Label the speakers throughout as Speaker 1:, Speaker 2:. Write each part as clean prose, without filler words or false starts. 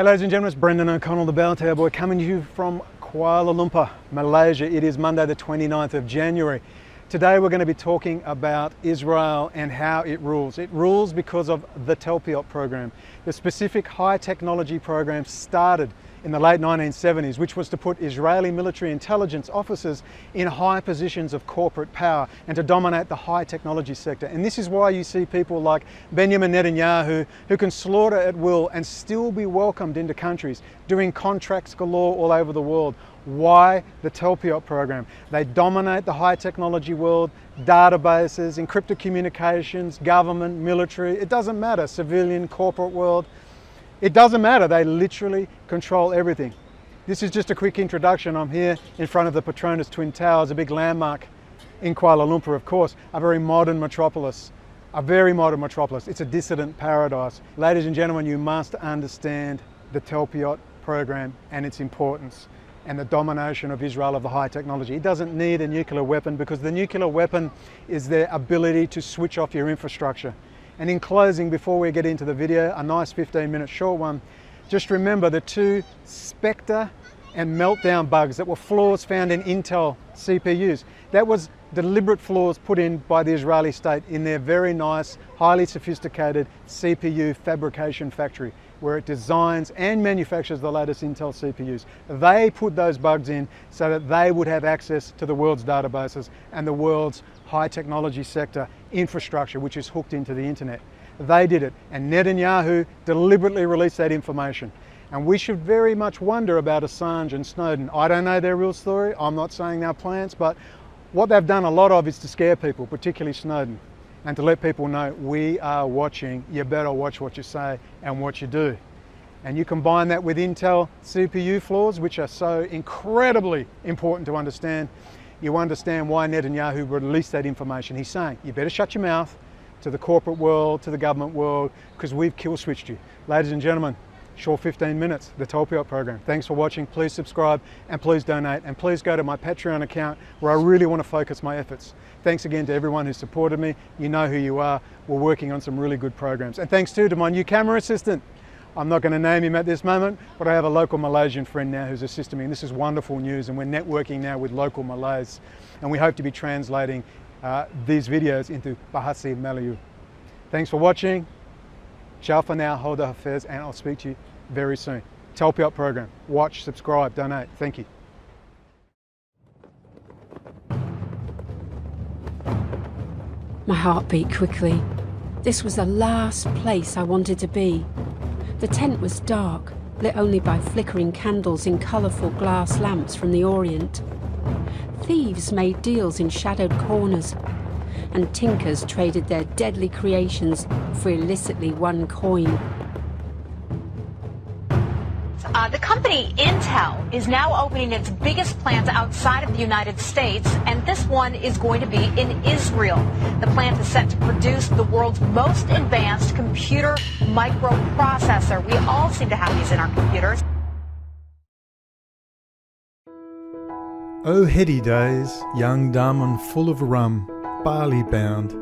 Speaker 1: Okay, ladies and gentlemen, it's Brendan O'Connell, the Belltower Boy, coming to you from Kuala Lumpur, Malaysia. It is Monday the 29th of January. Today we're going to be talking about Israel and how it rules. It rules because of the Taalbeiot program. The specific high technology program started in the late 1970s, which was to put Israeli military intelligence officers in high positions of corporate power and to dominate the high technology sector. And this is why you see people like Benjamin Netanyahu, who can slaughter at will and still be welcomed into countries, doing contracts galore all over the world. Why the Taalbeiot program? They dominate the high technology world, databases, encrypted communications, government, military, it doesn't matter, civilian, corporate world. It doesn't matter, they literally control everything. This is just a quick introduction. I'm here in front of the Petronas Twin Towers, a big landmark in Kuala Lumpur, of course, a very modern metropolis. It's a dissident paradise. Ladies and gentlemen, you must understand the Taalbeiot program and its importance and the domination of Israel of the high technology. It doesn't need a nuclear weapon because the nuclear weapon is their ability to switch off your infrastructure. And in closing, before we get into the video, a nice 15-minute short one, just remember the two Spectre and Meltdown bugs that were flaws found in Intel CPUs. That was deliberate flaws put in by the Israeli state in their very nice, highly sophisticated CPU fabrication factory, where it designs and manufactures the latest Intel CPUs. They put those bugs in so that they would have access to the world's databases and the world's high technology sector infrastructure, which is hooked into the internet. They did it, and Netanyahu deliberately released that information. And we should very much wonder about Assange and Snowden. I don't know their real story, I'm not saying they're plants, but what they've done a lot of is to scare people, particularly Snowden, and to let people know we are watching, you better watch what you say and what you do. And you combine that with Intel CPU flaws, which are so incredibly important to understand, you understand why Netanyahu released that information. He's saying, you better shut your mouth to the corporate world, to the government world, because we've kill switched you. Ladies and gentlemen, short 15 minutes, the Taalbeiot program. Thanks for watching. Please subscribe and please donate, and please go to my Patreon account where I really want to focus my efforts. Thanks again to everyone who supported me. You know who you are. We're working on some really good programs. And thanks too to my new camera assistant. I'm not going to name him at this moment, but I have a local Malaysian friend now who's assisting me, and this is wonderful news, and we're networking now with local Malays, and we hope to be translating these videos into Bahasa Melayu. Thanks for watching. Ciao for now, hold affairs, and I'll speak to you very soon. Taalbeiot program. Watch, subscribe, donate. Thank you.
Speaker 2: My heart beat quickly. This was the last place I wanted to be. The tent was dark, lit only by flickering candles in colourful glass lamps from the Orient. Thieves made deals in shadowed corners, and tinkers traded their deadly creations for illicitly won coin.
Speaker 3: The company Intel is now opening its biggest plant outside of the United States, and this one is going to be in Israel. The plant is set to produce the world's most advanced computer microprocessor. We all seem to have these in our computers.
Speaker 4: Oh heady days, young, dumb and full of rum, barley bound.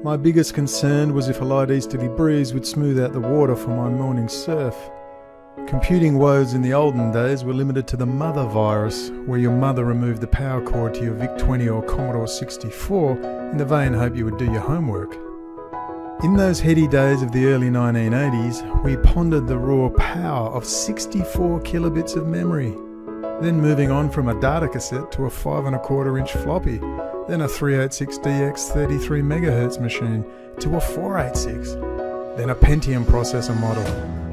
Speaker 4: My biggest concern was if a light easterly breeze would smooth out the water for my morning surf. Computing woes in the olden days were limited to the mother virus, where your mother removed the power cord to your VIC-20 or Commodore 64 in the vain hope you would do your homework. In those heady days of the early 1980s, we pondered the raw power of 64 kilobits of memory, then moving on from a data cassette to a 5¼ inch floppy, then a 386DX 33 MHz machine to a 486, then a Pentium processor model,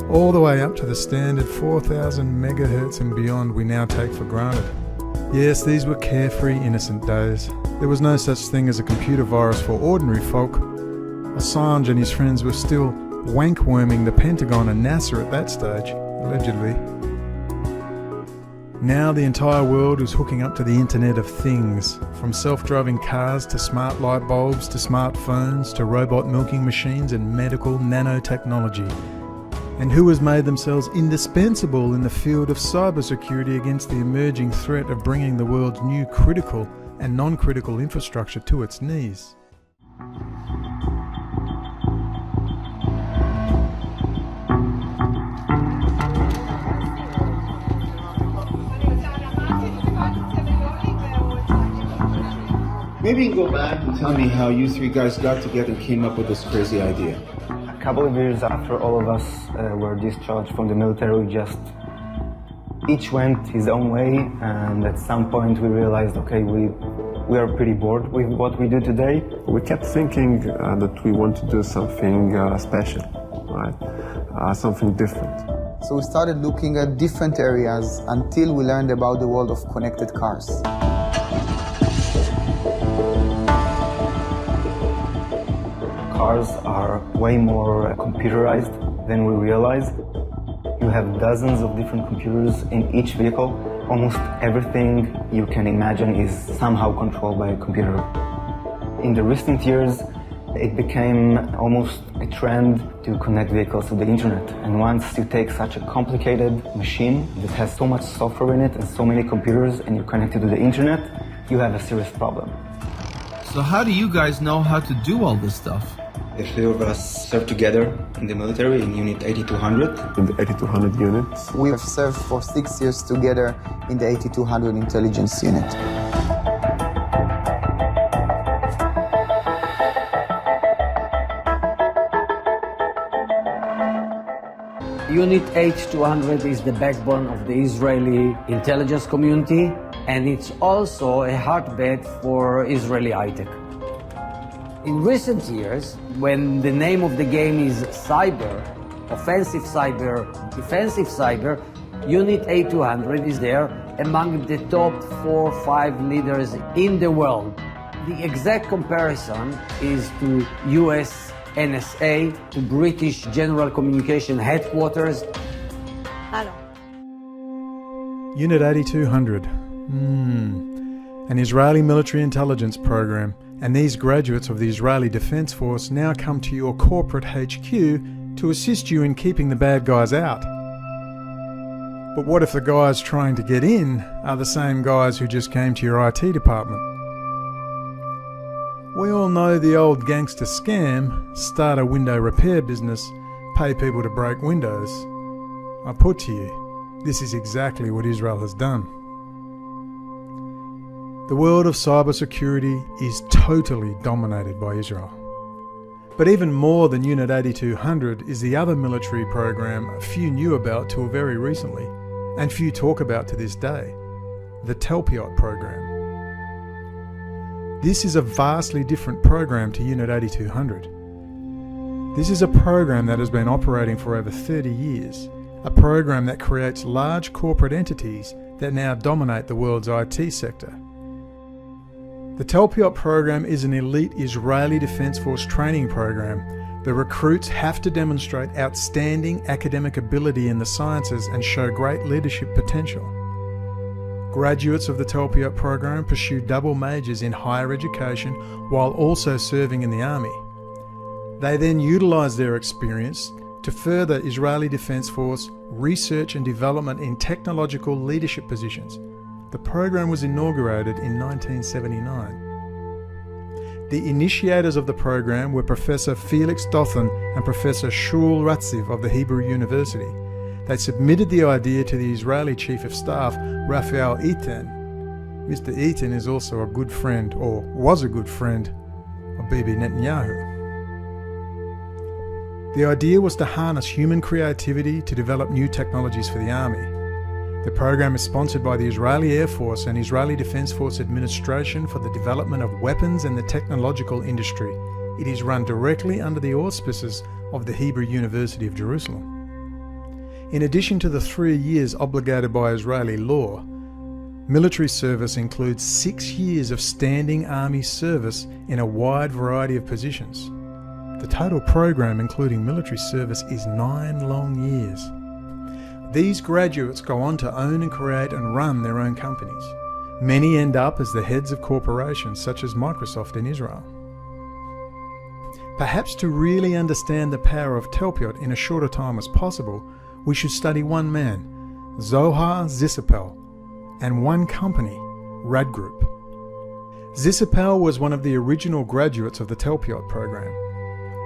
Speaker 4: all the way up to the standard 4000 MHz and beyond we now take for granted. Yes, these were carefree, innocent days. There was no such thing as a computer virus for ordinary folk. Assange and his friends were still wank-worming the Pentagon and NASA at that stage, allegedly. Now the entire world is hooking up to the Internet of Things, from self-driving cars to smart light bulbs to smartphones to robot milking machines and medical nanotechnology. And who has made themselves indispensable in the field of cybersecurity against the emerging threat of bringing the world's new critical and non-critical infrastructure to its knees?
Speaker 5: Maybe you can go back and tell me how you three guys got together and came up with this crazy idea.
Speaker 6: A couple of years after all of us were discharged from the military, we just each went his own way, and at some point we realized, okay, we are pretty bored with what we do today.
Speaker 7: We kept thinking that we want to do something special, right? Something different.
Speaker 8: So we started looking at different areas until we learned about the world of connected cars.
Speaker 6: Cars are way more computerized than we realized. You have dozens of different computers in each vehicle. Almost everything you can imagine is somehow controlled by a computer. In the recent years, it became almost a trend to connect vehicles to the internet. And once you take such a complicated machine that has so much software in it and so many computers and you connect it to the internet, you have a serious problem.
Speaker 5: So how do you guys know how to do all this stuff?
Speaker 6: The three of us served together in the military in Unit 8200.
Speaker 7: In the 8200 units.
Speaker 8: We have served for 6 years together in the 8200 intelligence unit.
Speaker 9: Unit 8200 is the backbone of the Israeli intelligence community, and it's also a hotbed for Israeli high-tech. In recent years, when the name of the game is cyber, offensive cyber, defensive cyber, Unit 8200 is there among the top 4 or 5 leaders in the world. The exact comparison is to US NSA, to British General Communication Headquarters.
Speaker 10: Hello.
Speaker 4: Unit 8200. An Israeli military intelligence program, and these graduates of the Israeli Defense Force now come to your corporate HQ to assist you in keeping the bad guys out. But what if the guys trying to get in are the same guys who just came to your IT department? We all know the old gangster scam: start a window repair business, pay people to break windows. I put to you, this is exactly what Israel has done. The world of cybersecurity is totally dominated by Israel. But even more than Unit 8200 is the other military program few knew about till very recently, and few talk about to this day: the Taalbeiot program. This is a vastly different program to Unit 8200. This is a program that has been operating for over 30 years, a program that creates large corporate entities that now dominate the world's IT sector. The Taalbeiot program is an elite Israeli Defense Force training program. The recruits have to demonstrate outstanding academic ability in the sciences and show great leadership potential. Graduates of the Taalbeiot program pursue double majors in higher education while also serving in the army. They then utilise their experience to further Israeli Defense Force research and development in technological leadership positions. The program was inaugurated in 1979. The initiators of the program were Professor Felix Dothan and Professor Shul Ratziv of the Hebrew University. They submitted the idea to the Israeli Chief of Staff, Raphael Eitan. Mr. Eitan is also a good friend, or was a good friend, of Bibi Netanyahu. The idea was to harness human creativity to develop new technologies for the army. The program is sponsored by the Israeli Air Force and Israeli Defense Force Administration for the development of weapons and the technological industry. It is run directly under the auspices of the Hebrew University of Jerusalem. In addition to the 3 years obligated by Israeli law, military service includes 6 years of standing army service in a wide variety of positions. The total program, including military service, is 9 long years. These graduates go on to own and create and run their own companies. Many end up as the heads of corporations such as Microsoft in Israel. Perhaps to really understand the power of Taalbeiot in a shorter time as possible, we should study one man, Zohar Zissapel, and one company, Rad Group. Zissapel was one of the original graduates of the Taalbeiot program.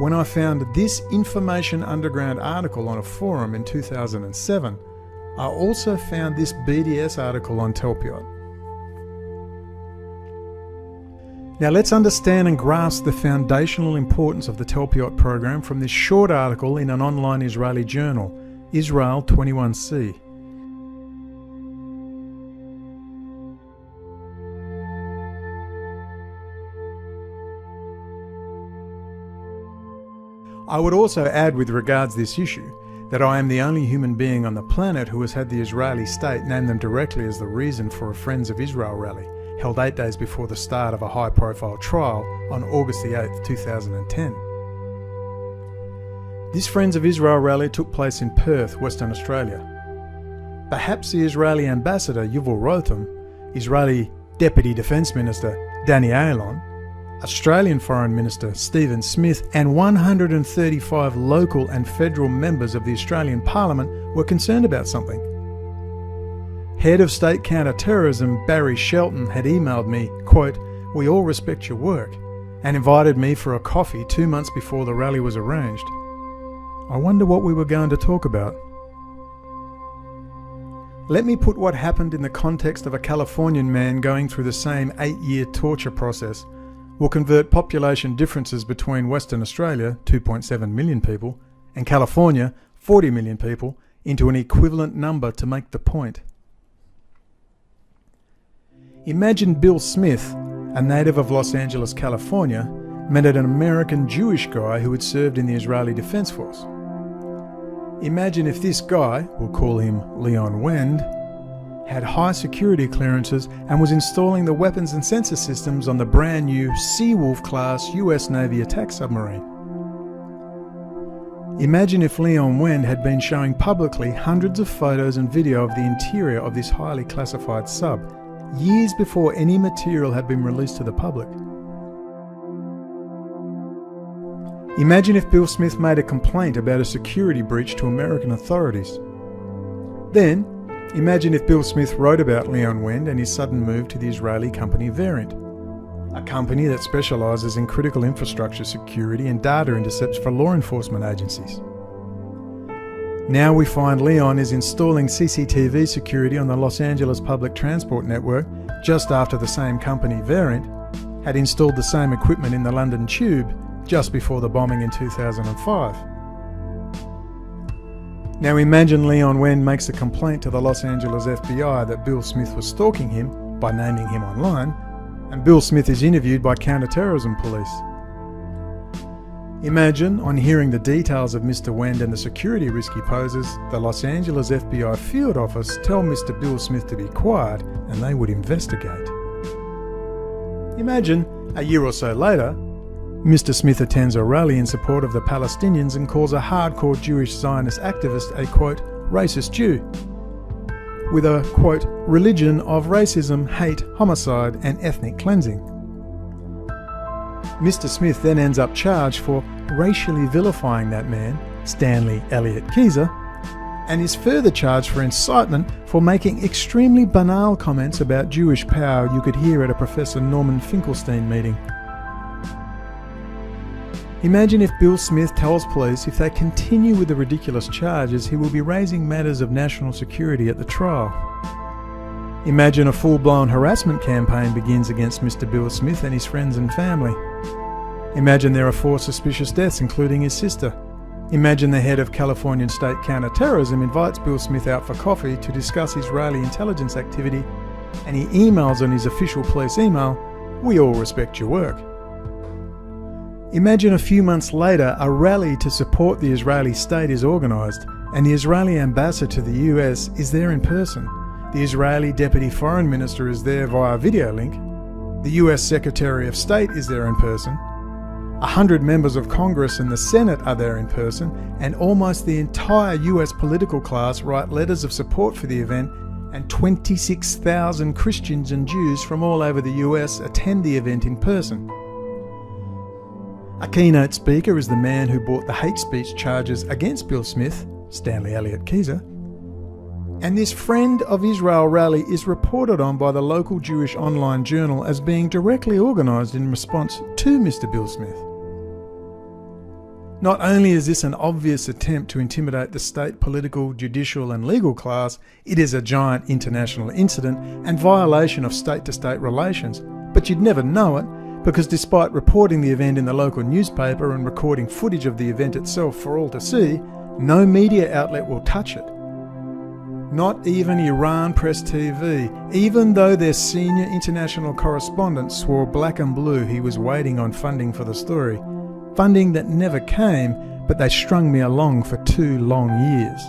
Speaker 4: When I found this Information Underground article on a forum in 2007, I also found this BDS article on Taalbeiot. Now let's understand and grasp the foundational importance of the Taalbeiot program from this short article in an online Israeli journal, Israel 21C. I would also add with regards to this issue that I am the only human being on the planet who has had the Israeli state name them directly as the reason for a Friends of Israel rally, held 8 days before the start of a high-profile trial on August the 8th, 2010. This Friends of Israel rally took place in Perth, Western Australia. Perhaps the Israeli ambassador Yuval Rotem, Israeli Deputy Defence Minister Danny Ayalon, Australian Foreign Minister Stephen Smith and 135 local and federal members of the Australian Parliament were concerned about something. Head of State Counter-Terrorism Barry Shelton had emailed me, quote, "We all respect your work," and invited me for a coffee 2 months before the rally was arranged. I wonder what we were going to talk about. Let me put what happened in the context of a Californian man going through the same 8-year torture process will convert population differences between Western Australia, 2.7 million people, and California, 40 million people, into an equivalent number to make the point. Imagine Bill Smith, a native of Los Angeles, California, met an American Jewish guy who had served in the Israeli Defense Force. Imagine if this guy, we'll call him Leon Wend, had high security clearances and was installing the weapons and sensor systems on the brand new Seawolf-class US Navy attack submarine. Imagine if Leon Wend had been showing publicly hundreds of photos and video of the interior of this highly classified sub, years before any material had been released to the public. Imagine if Bill Smith made a complaint about a security breach to American authorities. Then, imagine if Bill Smith wrote about Leon Wend and his sudden move to the Israeli company Variant, a company that specialises in critical infrastructure security and data intercepts for law enforcement agencies. Now we find Leon is installing CCTV security on the Los Angeles public transport network just after the same company, Variant, had installed the same equipment in the London Tube just before the bombing in 2005. Now imagine Leon Wend makes a complaint to the Los Angeles FBI that Bill Smith was stalking him by naming him online, and Bill Smith is interviewed by counter-terrorism police. Imagine, on hearing the details of Mr. Wend and the security risk he poses, the Los Angeles FBI field office tell Mr. Bill Smith to be quiet and they would investigate. Imagine, a year or so later, Mr. Smith attends a rally in support of the Palestinians and calls a hardcore Jewish Zionist activist a, quote, racist Jew, with a, quote, religion of racism, hate, homicide and ethnic cleansing. Mr. Smith then ends up charged for racially vilifying that man, Stanley Elliott Keyser, and is further charged for incitement for making extremely banal comments about Jewish power you could hear at a Professor Norman Finkelstein meeting. Imagine if Bill Smith tells police if they continue with the ridiculous charges, he will be raising matters of national security at the trial. Imagine a full-blown harassment campaign begins against Mr. Bill Smith and his friends and family. Imagine there are 4 suspicious deaths, including his sister. Imagine the head of Californian State Counter-Terrorism invites Bill Smith out for coffee to discuss Israeli intelligence activity, and he emails on his official police email, "We all respect your work." Imagine a few months later a rally to support the Israeli state is organised, and the Israeli ambassador to the US is there in person. The Israeli Deputy Foreign Minister is there via video link. The US Secretary of State is there in person. 100 members of Congress and the Senate are there in person, and almost the entire US political class write letters of support for the event, and 26,000 Christians and Jews from all over the US attend the event in person. A keynote speaker is the man who brought the hate speech charges against Bill Smith, Stanley Elliott Keyser. And this Friend of Israel rally is reported on by the local Jewish online journal as being directly organised in response to Mr. Bill Smith. Not only is this an obvious attempt to intimidate the state political, judicial and legal class, it is a giant international incident and violation of state-to-state relations. But you'd never know it because despite reporting the event in the local newspaper and recording footage of the event itself for all to see, no media outlet will touch it. Not even Iran Press TV, even though their senior international correspondent swore black and blue he was waiting on funding for the story. Funding that never came, but they strung me along for 2 long years.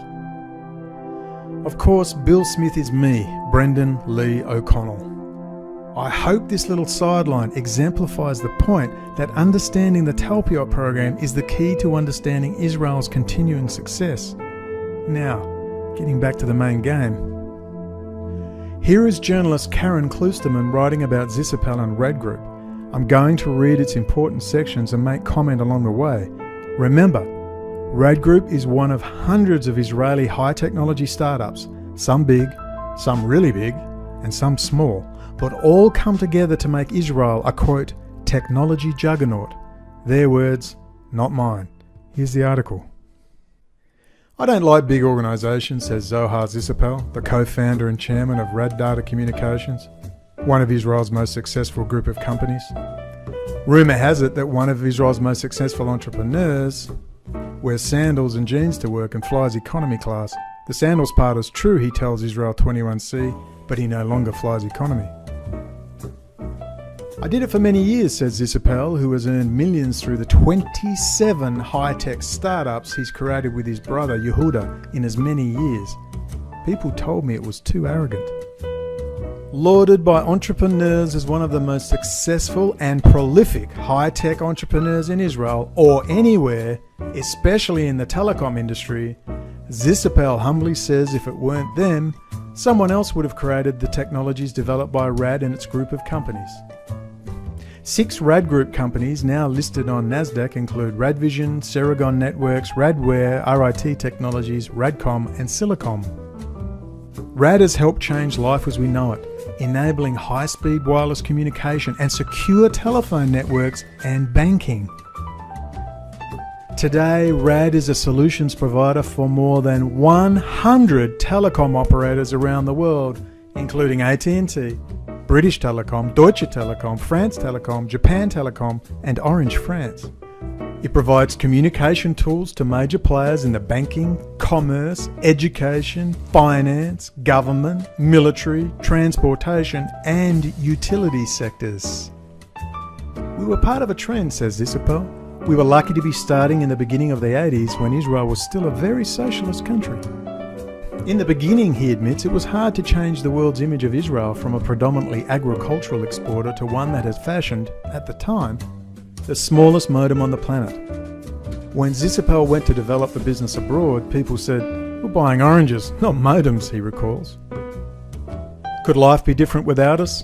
Speaker 4: Of course, Bill Smith is me, Brendan Lee O'Connell. I hope this little sideline exemplifies the point that understanding the Tالbيوت program is the key to understanding Israel's continuing success. Now, getting back to the main game. Here is journalist Karen Kloosterman writing about Zisapel and Rad Group. I'm going to read its important sections and make comment along the way. Remember, Rad Group is one of hundreds of Israeli high technology startups, some big, some really big, and some small, but all come together to make Israel a, quote, technology juggernaut. Their words, not mine. Here's the article. I don't like big organisations, says Zohar Zisapel, the co-founder and chairman of Rad Data Communications, one of Israel's most successful group of companies. Rumour has it that one of Israel's most successful entrepreneurs wears sandals and jeans to work and flies economy class. The sandals part is true, he tells Israel 21C, but he no longer flies economy. I did it for many years, says Zisapel, who has earned millions through the 27 high-tech startups he's created with his brother Yehuda in as many years. People told me it was too arrogant. Lauded by entrepreneurs as one of the most successful and prolific high-tech entrepreneurs in Israel or anywhere, especially in the telecom industry, Zisapel humbly says if it weren't them, someone else would have created the technologies developed by Rad and its group of companies. 6 Rad Group companies now listed on NASDAQ include Radvision, Ceragon Networks, Radware, RIT Technologies, Radcom and Silicom. Rad has helped change life as we know it, enabling high-speed wireless communication and secure telephone networks and banking. Today, Rad is a solutions provider for more than 100 telecom operators around the world, including AT&T, British Telecom, Deutsche Telekom, France Telecom, Japan Telecom, and Orange France. It provides communication tools to major players in the banking, commerce, education, finance, government, military, transportation, and utility sectors. We were part of a trend, says Zisapel. We were lucky to be starting in the beginning of the 80s when Israel was still a very socialist country. In the beginning, he admits, it was hard to change the world's image of Israel from a predominantly agricultural exporter to one that has fashioned, at the time, the smallest modem on the planet. When Zisapel went to develop the business abroad, people said, "We're buying oranges, not modems," he recalls. Could life be different without us?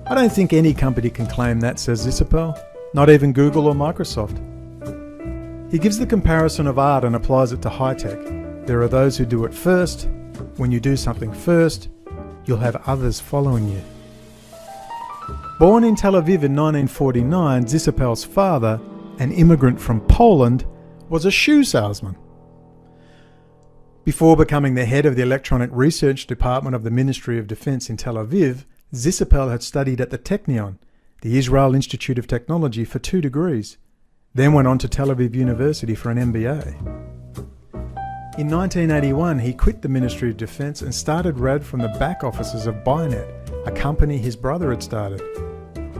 Speaker 4: I don't think any company can claim that, says Zisapel, not even Google or Microsoft. He gives the comparison of art and applies it to high-tech. There are those who do it first. When you do something first, you'll have others following you. Born in Tel Aviv in 1949, Zisapel's father, an immigrant from Poland, was a shoe salesman. Before becoming the head of the Electronic Research Department of the Ministry of Defense in Tel Aviv, Zisapel had studied at the Technion, the Israel Institute of Technology, for 2 degrees, then went on to Tel Aviv University for an MBA. In 1981, he quit the Ministry of Defense and started Rad from the back offices of Bynet, a company his brother had started.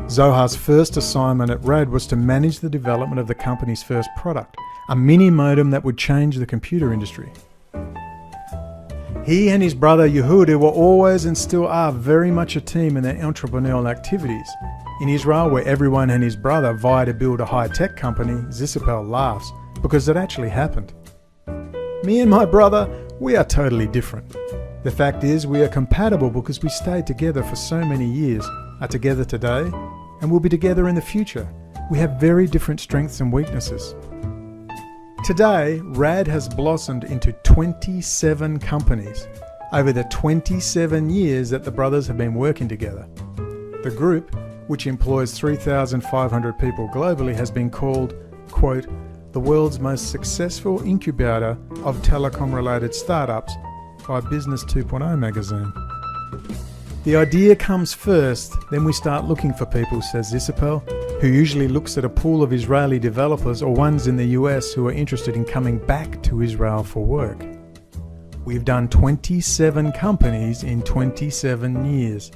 Speaker 4: Zohar's first assignment at Rad was to manage the development of the company's first product, a mini modem that would change the computer industry. He and his brother Yehuda were always and still are very much a team in their entrepreneurial activities. In Israel, where everyone and his brother vie to build a high-tech company, Zisapel laughs because it actually happened. Me and my brother, we are totally different. The fact is, we are compatible because we stayed together for so many years, are together today, and will be together in the future. We have very different strengths and weaknesses. Today, Rad has blossomed into 27 companies over the 27 years that the brothers have been working together. The group, which employs 3,500 people globally, has been called, quote, the world's most successful incubator of telecom-related startups by Business 2.0 magazine. The idea comes first, then we start looking for people, says Zisapel, who usually looks at a pool of Israeli developers or ones in the US who are interested in coming back to Israel for work. We've done 27 companies in 27 years.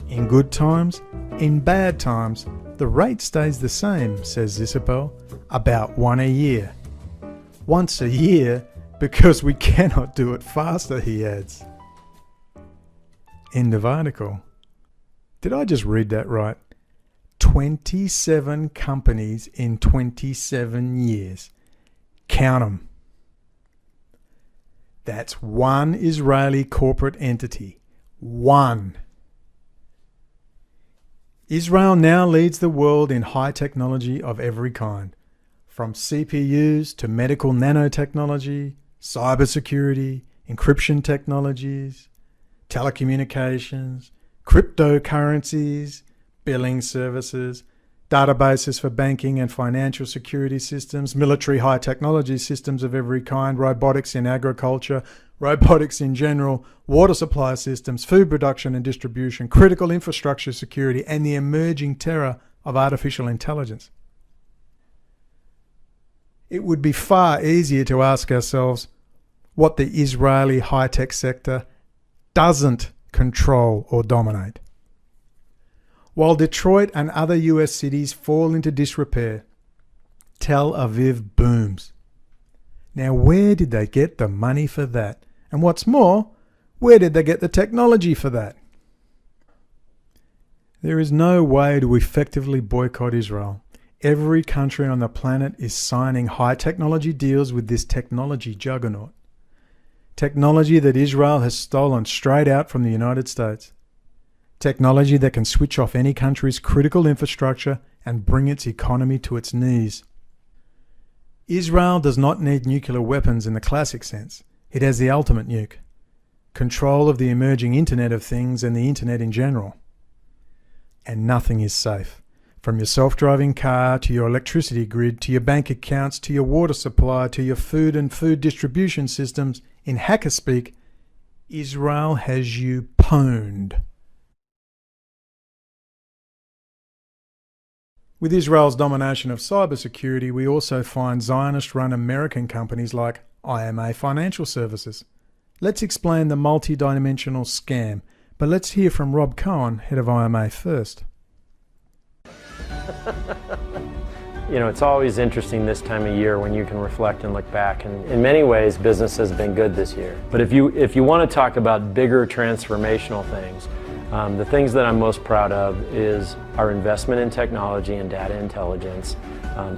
Speaker 4: In good times, in bad times, the rate stays the same, says Isabel, about one a year. Once a year, because we cannot do it faster, he adds. End of article. Did I just read that right? 27 companies in 27 years. Count 'em. That's one Israeli corporate entity. One. Israel now leads the world in high technology of every kind, from CPUs to medical nanotechnology, cybersecurity, encryption technologies, telecommunications, cryptocurrencies, billing services, databases for banking and financial security systems, military high technology systems of every kind, robotics in agriculture, robotics in general, water supply systems, food production and distribution, critical infrastructure security, and the emerging terror of artificial intelligence. It would be far easier to ask ourselves what the Israeli high-tech sector doesn't control or dominate. While Detroit and other US cities fall into disrepair, Tel Aviv booms. Now, where did they get the money for that? And what's more, where did they get the technology for that? There is no way to effectively boycott Israel. Every country on the planet is signing high technology deals with this technology juggernaut. Technology that Israel has stolen straight out from the United States. Technology that can switch off any country's critical infrastructure and bring its economy to its knees. Israel does not need nuclear weapons in the classic sense. It has the ultimate nuke. Control of the emerging Internet of Things and the Internet in general. And nothing is safe. From your self-driving car, to your electricity grid, to your bank accounts, to your water supply, to your food and food distribution systems, in hacker speak, Israel has you pwned. With Israel's domination of cybersecurity, we also find Zionist-run American companies like IMA Financial Services. Let's explain the multi-dimensional scam, but let's hear from Rob Cohen, head of IMA, first.
Speaker 10: You know, it's always interesting this time of year when you can reflect and look back, and in many ways business has been good this year. But if you want to talk about bigger transformational things, the things that I'm most proud of is our investment in technology and data intelligence,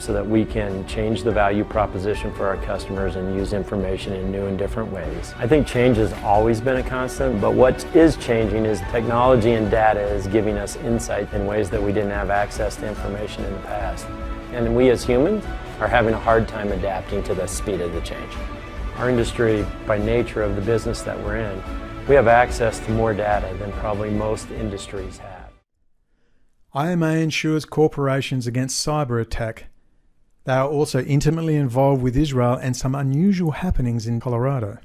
Speaker 10: so that we can change the value proposition for our customers and use information in new and different ways. I think change has always been a constant, but what is changing is technology and data is giving us insight in ways that we didn't have access to information in the past. And we as humans are having a hard time adapting to the speed of the change. Our industry, by nature of the business that we're in, we have access to more data than probably most industries have.
Speaker 4: IMA insures corporations against cyber attack. They are also intimately involved with Israel and some unusual happenings in Colorado.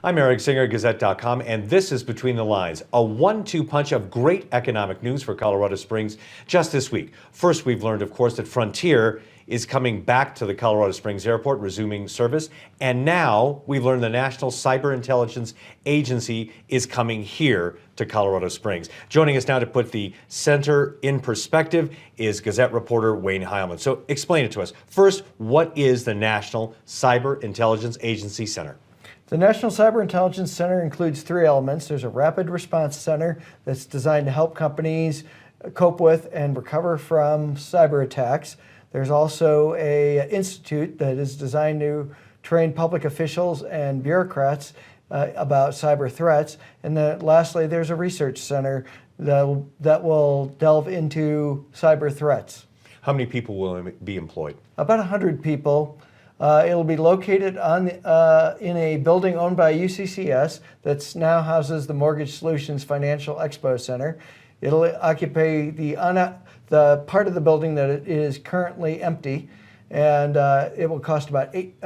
Speaker 11: I'm Eric Singer, Gazette.com, and this is Between the Lines, a 1-2 punch of great economic news for Colorado Springs just this week. First, we've learned, of course, that Frontier is coming back to the Colorado Springs Airport, resuming service. And now we've learned the National Cyber Intelligence Agency is coming here to Colorado Springs. Joining us now to put the center in perspective is Gazette reporter Wayne Heilman. So explain it to us. First, what is the National Cyber Intelligence Agency Center?
Speaker 12: The National Cyber Intelligence Center includes three elements. There's a rapid response center that's designed to help companies cope with and recover from cyber attacks. There's also an institute that is designed to train public officials and bureaucrats about cyber threats. And then lastly, there's a research center that will delve into cyber threats.
Speaker 11: How many people will be employed?
Speaker 12: About 100 people. It'll be located in a building owned by UCCS that now houses the Mortgage Solutions Financial Expo Center. It'll occupy the part of the building that is currently empty, and it will cost about $15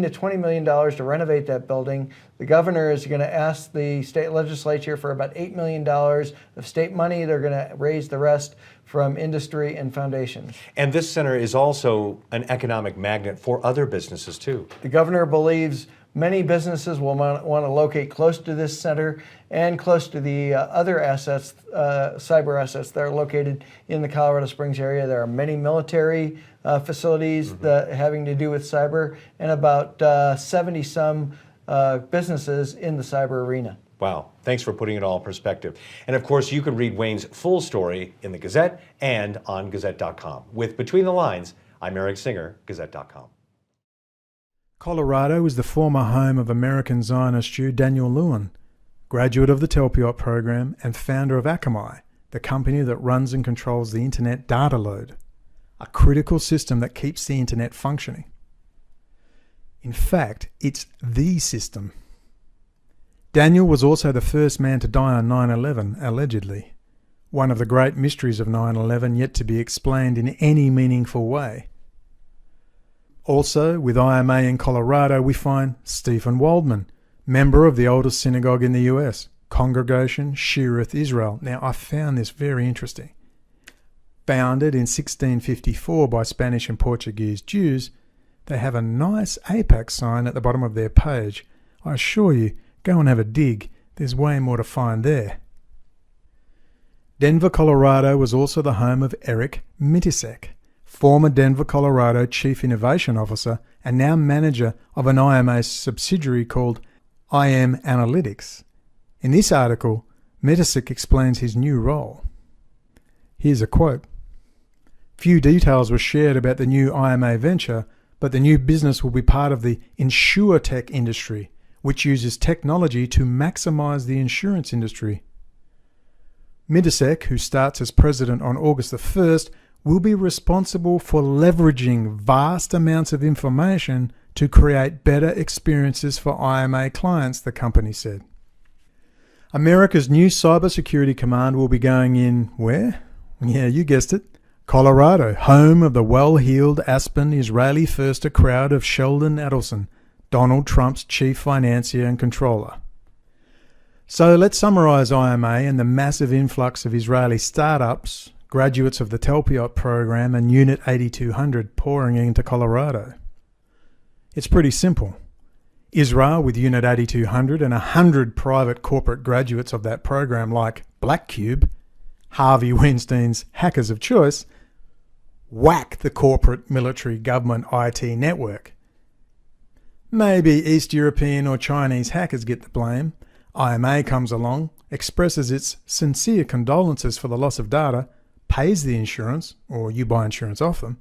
Speaker 12: to $20 million to renovate that building. The governor is going to ask the state legislature for about $8 million of state money. They're going to raise the rest from industry and foundations.
Speaker 11: And this center is also an economic magnet for other businesses too.
Speaker 12: The governor believes many businesses will want to locate close to this center and close to the other assets, cyber assets that are located in the Colorado Springs area. There are many military facilities that having to do with cyber, and about 70-some businesses in the cyber arena.
Speaker 11: Wow, thanks for putting it all in perspective. And of course, you can read Wayne's full story in the Gazette and on Gazette.com. With Between the Lines, I'm Eric Singer, Gazette.com.
Speaker 4: Colorado is the former home of American Zionist Jew Daniel Lewin, graduate of the Tالبيوت program and founder of Akamai, the company that runs and controls the internet data load, a critical system that keeps the internet functioning. In fact, it's the system. Daniel was also the first man to die on 9/11, allegedly. One of the great mysteries of 9/11 yet to be explained in any meaningful way. Also, with IMA in Colorado, we find Stephen Waldman, member of the oldest synagogue in the US, Congregation Shearith Israel. Now, I found this very interesting. Founded in 1654 by Spanish and Portuguese Jews, they have a nice AIPAC sign at the bottom of their page. I assure you, go and have a dig. There's way more to find there. Denver, Colorado was also the home of Eric Mitisek, former Denver, Colorado Chief Innovation Officer and now manager of an IMA subsidiary called IM Analytics. In this article, Mitisek explains his new role. Here's a quote. Few details were shared about the new IMA venture, but the new business will be part of the insurtech industry, which uses technology to maximize the insurance industry. Mitisek, who starts as president on August the 1st, will be responsible for leveraging vast amounts of information to create better experiences for IMA clients, the company said. America's new cybersecurity command will be going in where? Yeah, you guessed it. Colorado, home of the well-heeled Aspen Israeli firster crowd of Sheldon Adelson, Donald Trump's chief financier and controller. So let's summarize IMA and the massive influx of Israeli startups, graduates of the Tالبيوت program and Unit 8200 pouring into Colorado. It's pretty simple. Israel, with Unit 8200 and 100 private corporate graduates of that program like Black Cube, Harvey Weinstein's hackers of choice, whack the corporate military government IT network. Maybe East European or Chinese hackers get the blame. IMA comes along, expresses its sincere condolences for the loss of data, pays the insurance, or you buy insurance off them,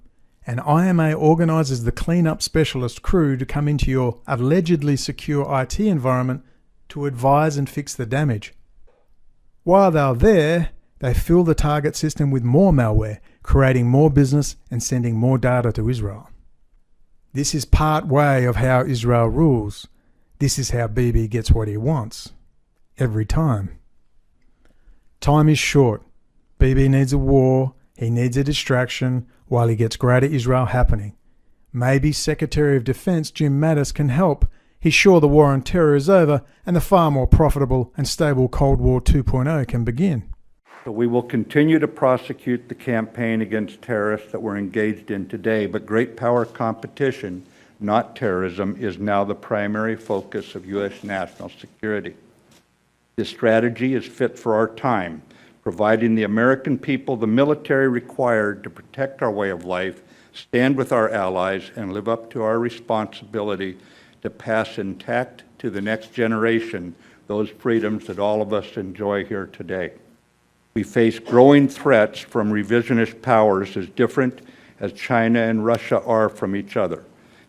Speaker 4: and IMA organises the clean-up specialist crew to come into your allegedly secure IT environment to advise and fix the damage. While they're there, they fill the target system with more malware, creating more business and sending more data to Israel. This is part way of how Israel rules. This is how Bibi gets what he wants. Every time. Time is short. Bibi needs a war, he needs a distraction, while he gets Greater Israel happening. Maybe Secretary of Defense Jim Mattis can help. He's sure the war on terror is over and the far more profitable and stable Cold War 2.0 can begin.
Speaker 13: So we will continue to prosecute the campaign against terrorists that we're engaged in today, but great power competition, not terrorism, is now the primary focus of U.S. national security. This strategy is fit for our time, providing the American people the military required to protect our way of life, stand with our allies, and live up to our responsibility to pass intact to the next generation those freedoms that all of us enjoy here today. We face growing threats from revisionist powers as different as China and Russia are from each other,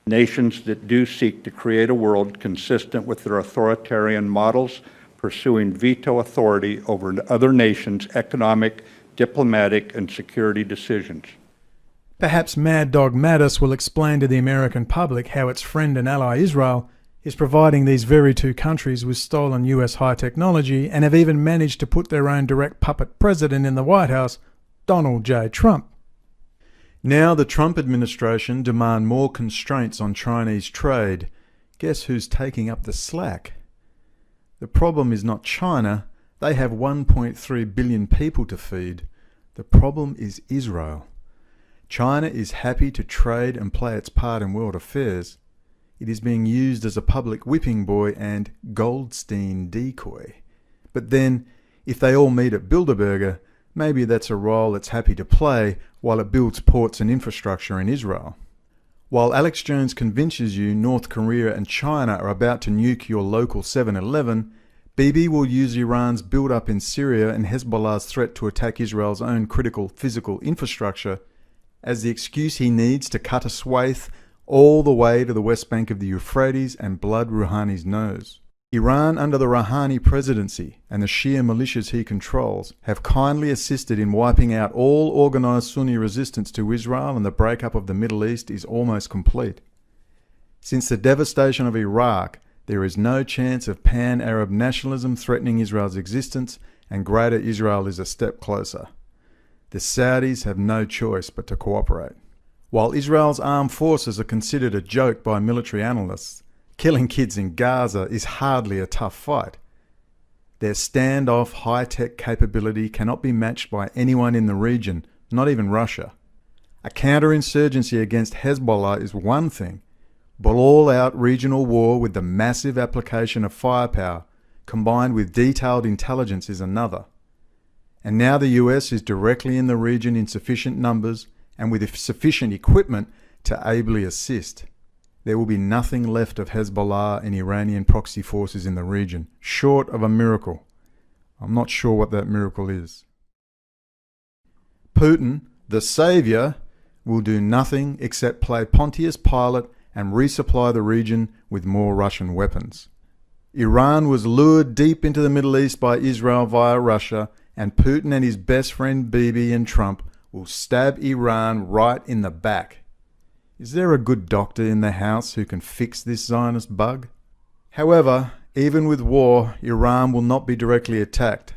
Speaker 13: nations that do seek to create a world consistent with their authoritarian models, pursuing veto authority over other nations' economic, diplomatic, and security decisions.
Speaker 4: Perhaps Mad Dog Mattis will explain to the American public how its friend and ally Israel is providing these very two countries with stolen US high technology and have even managed to put their own direct puppet president in the White House, Donald J. Trump. Now the Trump administration demand more constraints on Chinese trade. Guess who's taking up the slack? The problem is not China. They have 1.3 billion people to feed. The problem is Israel. China is happy to trade and play its part in world affairs. It is being used as a public whipping boy and Goldstein decoy. But then, if they all meet at Bilderberger, maybe that's a role it's happy to play while it builds ports and infrastructure in Israel. While Alex Jones convinces you North Korea and China are about to nuke your local 7-Eleven, Bibi will use Iran's build-up in Syria and Hezbollah's threat to attack Israel's own critical physical infrastructure as the excuse he needs to cut a swathe all the way to the west bank of the Euphrates and blood Rouhani's nose. Iran under the Rouhani presidency and the Shia militias he controls have kindly assisted in wiping out all organised Sunni resistance to Israel, and the breakup of the Middle East is almost complete. Since the devastation of Iraq, there is no chance of pan-Arab nationalism threatening Israel's existence, and Greater Israel is a step closer. The Saudis have no choice but to cooperate. While Israel's armed forces are considered a joke by military analysts, killing kids in Gaza is hardly a tough fight. Their standoff high-tech capability cannot be matched by anyone in the region, not even Russia. A counterinsurgency against Hezbollah is one thing, but all-out regional war with the massive application of firepower, combined with detailed intelligence, is another. And now the US is directly in the region in sufficient numbers and with sufficient equipment to ably assist. There will be nothing left of Hezbollah and Iranian proxy forces in the region, short of a miracle. I'm not sure what that miracle is. Putin, the saviour, will do nothing except play Pontius Pilate and resupply the region with more Russian weapons. Iran was lured deep into the Middle East by Israel via Russia, and Putin and his best friend Bibi and Trump will stab Iran right in the back. Is there a good doctor in the house who can fix this Zionist bug? However, even with war, Iran will not be directly attacked.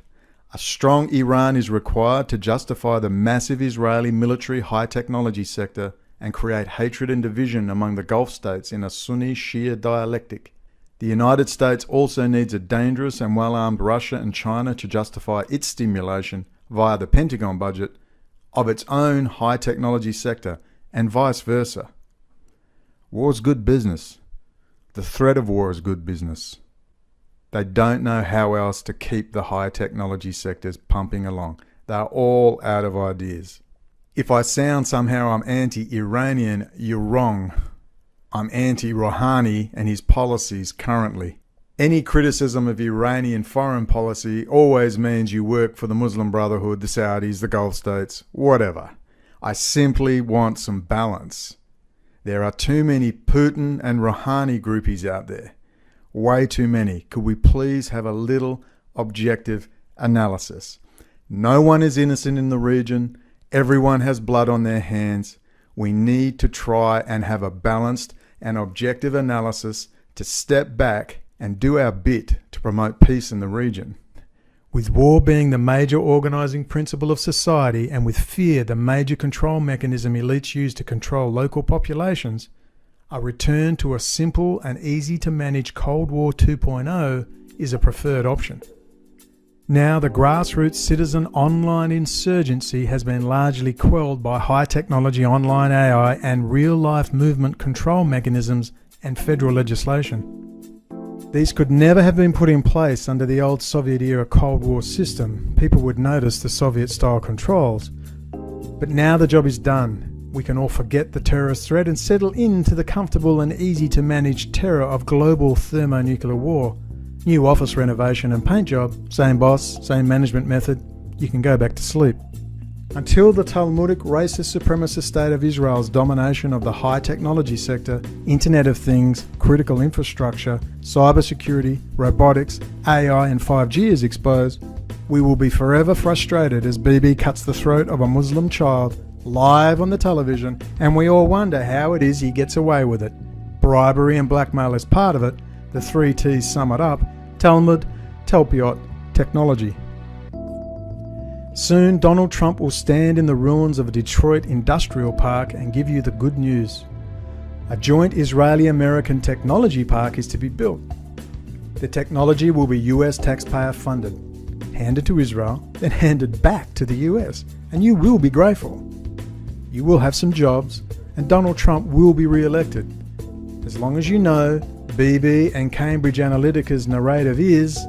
Speaker 4: A strong Iran is required to justify the massive Israeli military high-technology sector and create hatred and division among the Gulf states in a Sunni-Shia dialectic. The United States also needs a dangerous and well-armed Russia and China to justify its stimulation, via the Pentagon budget, of its own high-technology sector, and vice versa. War's good business. The threat of war is good business. They don't know how else to keep the high-technology sectors pumping along. They're all out of ideas. If I sound somehow I'm anti-Iranian, you're wrong. I'm anti-Rouhani and his policies currently. Any criticism of Iranian foreign policy always means you work for the Muslim Brotherhood, the Saudis, the Gulf states, whatever. I simply want some balance. There are too many Putin and Rouhani groupies out there. Way too many. Could we please have a little objective analysis? No one is innocent in the region. Everyone has blood on their hands. We need to try and have a balanced and objective analysis to step back and do our bit to promote peace in the region. With war being the major organising principle of society, and with fear the major control mechanism elites use to control local populations, a return to a simple and easy to manage Cold War 2.0 is a preferred option. Now the grassroots citizen online insurgency has been largely quelled by high technology online AI and real-life movement control mechanisms and federal legislation. These could never have been put in place under the old Soviet-era Cold War system. People would notice the Soviet-style controls. But now the job is done. We can all forget the terrorist threat and settle into the comfortable and easy-to-manage terror of global thermonuclear war. New office renovation and paint job, same boss, same management method. You can go back to sleep. Until the Talmudic racist supremacist state of Israel's domination of the high technology sector, Internet of Things, critical infrastructure, cybersecurity, robotics, AI and 5G is exposed, we will be forever frustrated as Bibi cuts the throat of a Muslim child live on the television, and we all wonder how it is he gets away with it. Bribery and blackmail is part of it. The 3 T's sum it up: Talmud, Taalbeiot, technology. Soon, Donald Trump will stand in the ruins of a Detroit industrial park and give you the good news. A joint Israeli-American technology park is to be built. The technology will be US taxpayer funded, handed to Israel, then handed back to the US, and you will be grateful. You will have some jobs, and Donald Trump will be re-elected. As long as you know, BB and Cambridge Analytica's narrative is,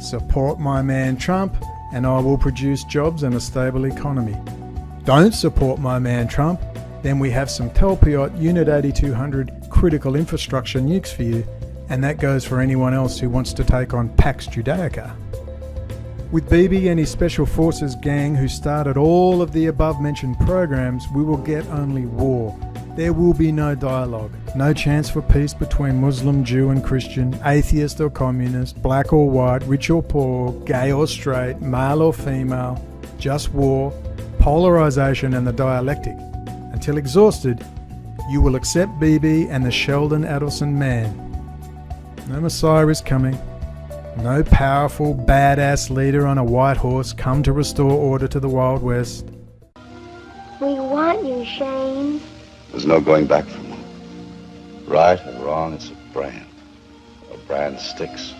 Speaker 4: support my man Trump, and I will produce jobs and a stable economy. Don't support my man Trump, then we have some Tالبيوت Unit 8200 critical infrastructure nukes for you, and that goes for anyone else who wants to take on Pax Judaica. With Bibi and his Special Forces gang who started all of the above-mentioned programs, we will get only war. There will be no dialogue, no chance for peace between Muslim, Jew and Christian, atheist or communist, black or white, rich or poor, gay or straight, male or female, just war, polarisation and the dialectic. Until exhausted, you will accept Bibi and the Sheldon Adelson man. No Messiah is coming. No powerful, badass leader on a white horse come to restore order to the Wild West.
Speaker 14: We want you, Shane.
Speaker 15: There's no going back from them. Right and wrong, it's a brand. A brand sticks.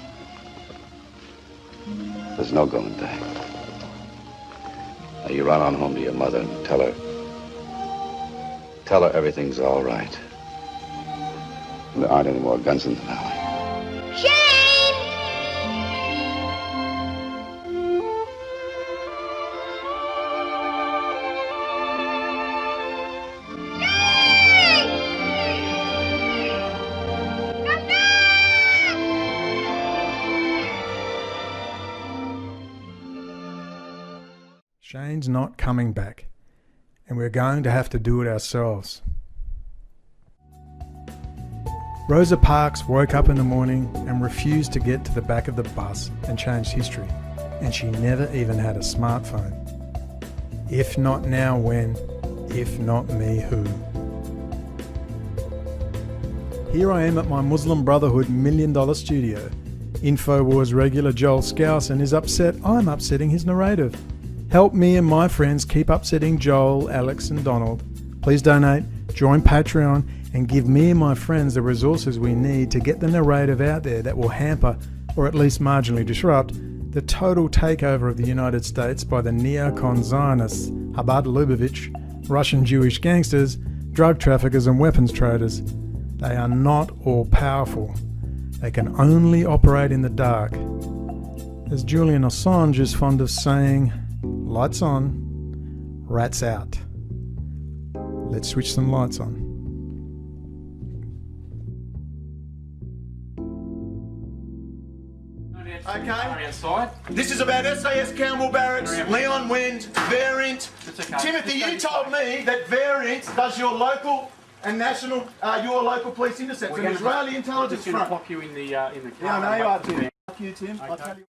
Speaker 15: There's no going back. Now you run on home to your mother and tell her everything's all right. There aren't any more guns in the valley.
Speaker 4: Shane's not coming back, and we're going to have to do it ourselves. Rosa Parks woke up in the morning and refused to get to the back of the bus and change history, and she never even had a smartphone. If not now, when? If not me, who? Here I am at my Muslim Brotherhood $1 million studio. InfoWars regular Joel Skousen is upset I'm upsetting his narrative. Help me and my friends keep upsetting Joel, Alex and Donald. Please donate, join Patreon and give me and my friends the resources we need to get the narrative out there that will hamper, or at least marginally disrupt, the total takeover of the United States by the neocon Zionists, Chabad Lubavitch, Russian Jewish gangsters, drug traffickers and weapons traders. They are not all powerful. They can only operate in the dark. As Julian Assange is fond of saying, lights on, rats out. Let's switch some lights on.
Speaker 16: Okay, this is about SAS Campbell Barracks, Leon Wind, Variant. Timothy, you told me that Variant does your local and national, your local police intercepts, an Israeli intelligence front.
Speaker 17: We're going to pop you in the car.
Speaker 16: Yeah, I know you are, Tim. Fuck you, Tim. I'll tell you.